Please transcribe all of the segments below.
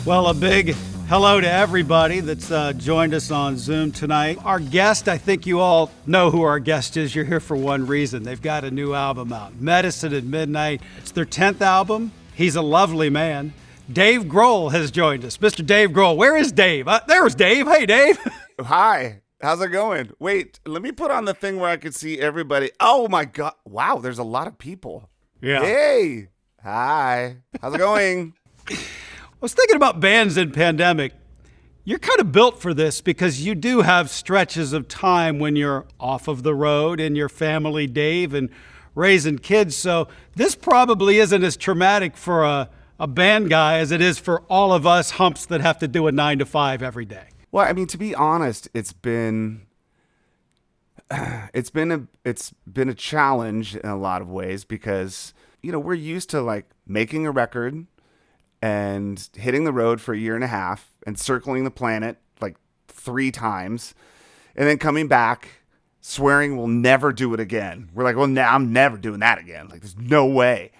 Well, a big hello to everybody that's joined us on Zoom tonight. Our guest, I think you all know who our guest is. You're here for one reason. They've got a new album out, Medicine at Midnight. It's their 10th album. He's a lovely man. Dave Grohl has joined us. Mr. Dave Grohl. Where is Dave? There's Dave. Hey, Dave. Hi. How's it going? Wait, let me put on the thing where I can see everybody. Oh, my God. Wow, there's a lot of people. Yeah. Hey. Hi. How's it going? I was thinking about bands in pandemic. You're kind of built for this because you do have stretches of time when you're off of the road and your family, Dave, and raising kids. So this probably isn't as traumatic for a band guy as it is for all of us humps that have to do a 9 to 5 every day. Well, I mean, to be honest, it's been a challenge in a lot of ways because, you know, we're used to like making a record and hitting the road for a year and a half and circling the planet like 3 times and then coming back swearing we'll never do it again. We're like, well, now I'm never doing that again. Like, there's no way.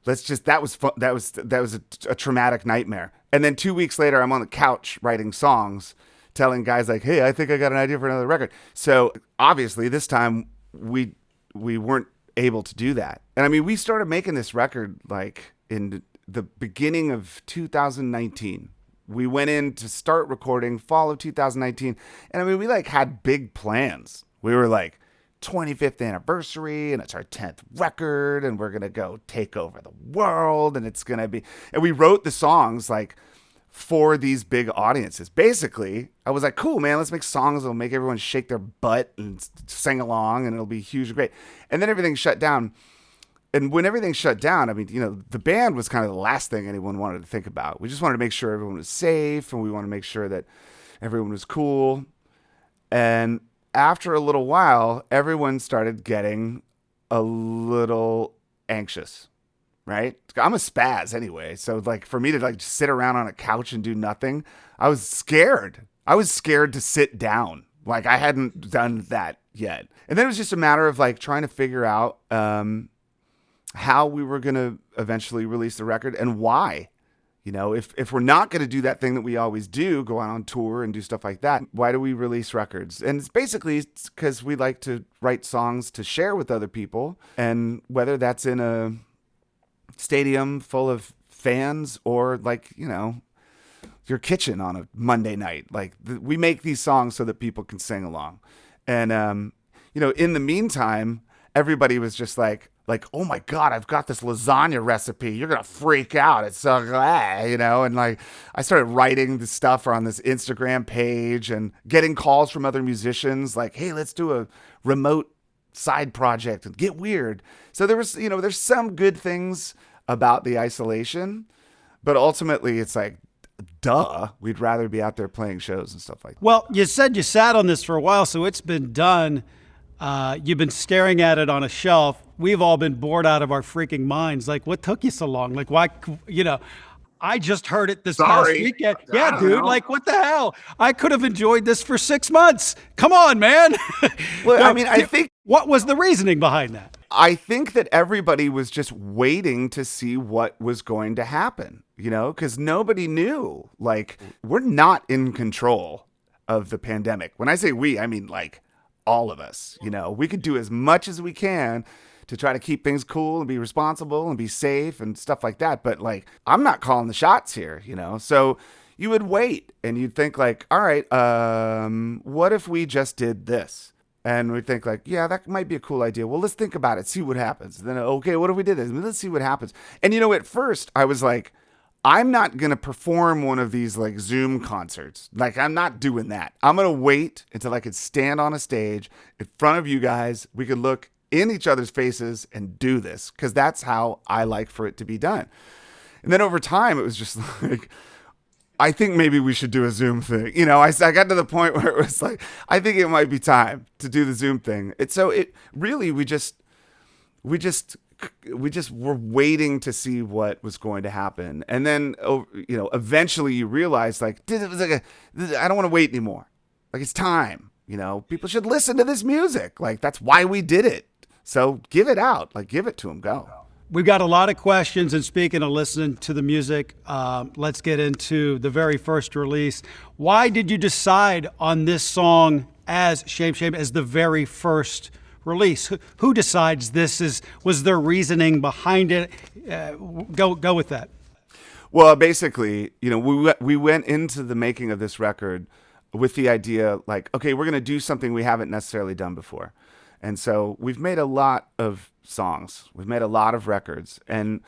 That was fun. That was a traumatic nightmare. And then 2 weeks later, I'm on the couch writing songs, telling guys like, hey, I think I got an idea for another record. So obviously this time we weren't able to do that. And I mean, we started making this record like in the beginning of 2019. We went in to start recording fall of 2019. And I mean, we like had big plans. We were like 25th anniversary and it's our 10th record and we're going to go take over the world and it's going to be, and we wrote the songs like for these big audiences. Basically, I was like, cool, man, let's make songs that'll make everyone shake their butt and sing along and it'll be huge and great. And then everything shut down. And when everything shut down, I mean, you know, the band was kind of the last thing anyone wanted to think about. We just wanted to make sure everyone was safe and we wanted to make sure that everyone was cool. And after a little while, everyone started getting a little anxious, right? I'm a spaz anyway. So like for me to like just sit around on a couch and do nothing, I was scared. I was scared to sit down. Like I hadn't done that yet. And then it was just a matter of like trying to figure out how we were going to eventually release the record and why. You know, if we're not going to do that thing that we always do, go out on tour and do stuff like that, why do we release records? And it's basically because we like to write songs to share with other people. And whether that's in a stadium full of fans or like, you know, your kitchen on a Monday night, like we make these songs so that people can sing along. And, you know, in the meantime, everybody was just like, oh my God, I've got this lasagna recipe. You're going to freak out. It's so glad, you know? And like, I started writing the stuff on this Instagram page and getting calls from other musicians like, hey, let's do a remote side project and get weird. So there was, you know, there's some good things about the isolation, but ultimately it's like, duh, we'd rather be out there playing shows and stuff like that. Well, you said you sat on this for a while, so it's been done. You've been staring at it on a shelf. We've all been bored out of our freaking minds. Like, what took you so long? Like, why, you know, I just heard it this past weekend. Yeah, dude, like, what the hell? I could have enjoyed this for 6 months. Come on, man. Well, I mean, I think... What was the reasoning behind that? I think that everybody was just waiting to see what was going to happen, you know, because nobody knew. Like, we're not in control of the pandemic. When I say we, I mean, like, all of us, you know, we could do as much as we can to try to keep things cool and be responsible and be safe and stuff like that. But like, I'm not calling the shots here, you know? So you would wait and you'd think like, all right, what if we just did this? And we'd think like, yeah, that might be a cool idea. Well, let's think about it. See what happens. And then, okay, what if we did this? Let's see what happens. And you know, at first I was like, I'm not going to perform one of these like Zoom concerts. Like, I'm not doing that. I'm going to wait until I could stand on a stage in front of you guys. We could look in each other's faces and do this because that's how I like for it to be done. And then over time, it was just like, I think maybe we should do a Zoom thing. You know, I got to the point where it was like, I think it might be time to do the Zoom thing. It really, we just were waiting to see what was going to happen. And then, you know, eventually you realize like, I don't want to wait anymore. Like, it's time, you know, people should listen to this music. Like, that's why we did it. So give it out, like give it to them, go. We've got a lot of questions, and speaking of listening to the music, let's get into the very first release. Why did you decide on this song as Shame Shame as the very first release? Who decides this? Was there reasoning behind it? Go with that. Well, basically, we went into the making of this record with the idea like, okay, we're going to do something we haven't necessarily done before. And so we've made a lot of songs. We've made a lot of records. And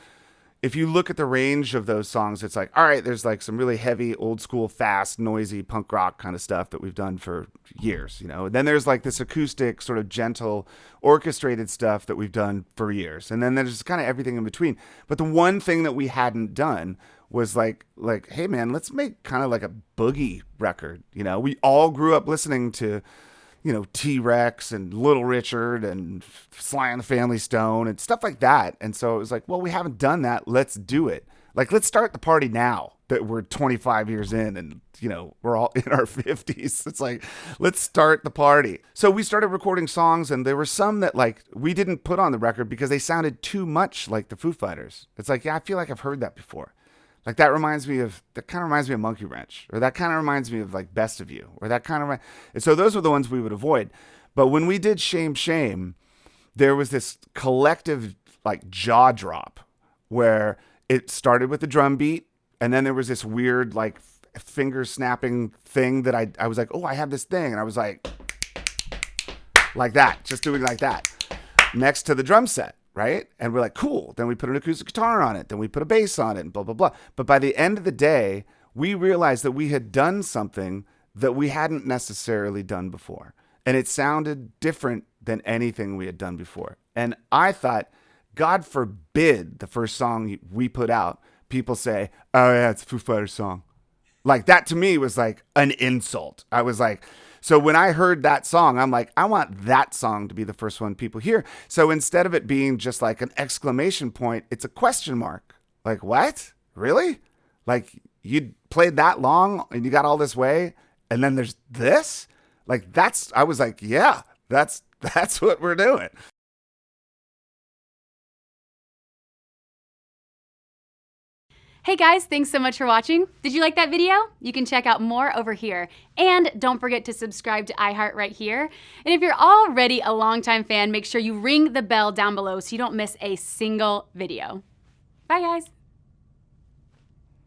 if you look at the range of those songs, it's like, all right, there's like some really heavy, old school, fast, noisy punk rock kind of stuff that we've done for years, And then there's like this acoustic, sort of gentle, orchestrated stuff that we've done for years. And then there's kind of everything in between. But the one thing that we hadn't done was like, hey man, let's make kind of like a boogie record. We all grew up listening to T-Rex and Little Richard and Sly and the Family Stone and stuff like that. And so it was like, well, we haven't done that. Let's do it. Like, let's start the party now that we're 25 years in and, we're all in our 50s. It's like, let's start the party. So we started recording songs, and there were some that like we didn't put on the record because they sounded too much like the Foo Fighters. It's like, yeah, I feel like I've heard that before. Like that kind of reminds me of Monkey Wrench, or that kind of reminds me of like Best of You, or that kind of, and so those were the ones we would avoid. But when we did Shame Shame, there was this collective like jaw drop where it started with the drum beat, and then there was this weird like finger snapping thing that I was like, oh, I have this thing, and I was like that, just doing like that next to the drum set. Right? And we're like, cool. Then we put an acoustic guitar on it. Then we put a bass on it and blah, blah, blah. But by the end of the day, we realized that we had done something that we hadn't necessarily done before. And it sounded different than anything we had done before. And I thought, God forbid the first song we put out, people say, oh yeah, it's a Foo Fighters song. Like that to me was like an insult. I was like, so when I heard that song, I'm like, I want that song to be the first one people hear. So instead of it being just like an exclamation point, it's a question mark. Like, what? Really? Like you played that long and you got all this way and then there's this? Like I was like, yeah, that's what we're doing. Hey guys, thanks so much for watching. Did you like that video? You can check out more over here. And don't forget to subscribe to iHeart right here. And if you're already a longtime fan, make sure you ring the bell down below so you don't miss a single video. Bye guys.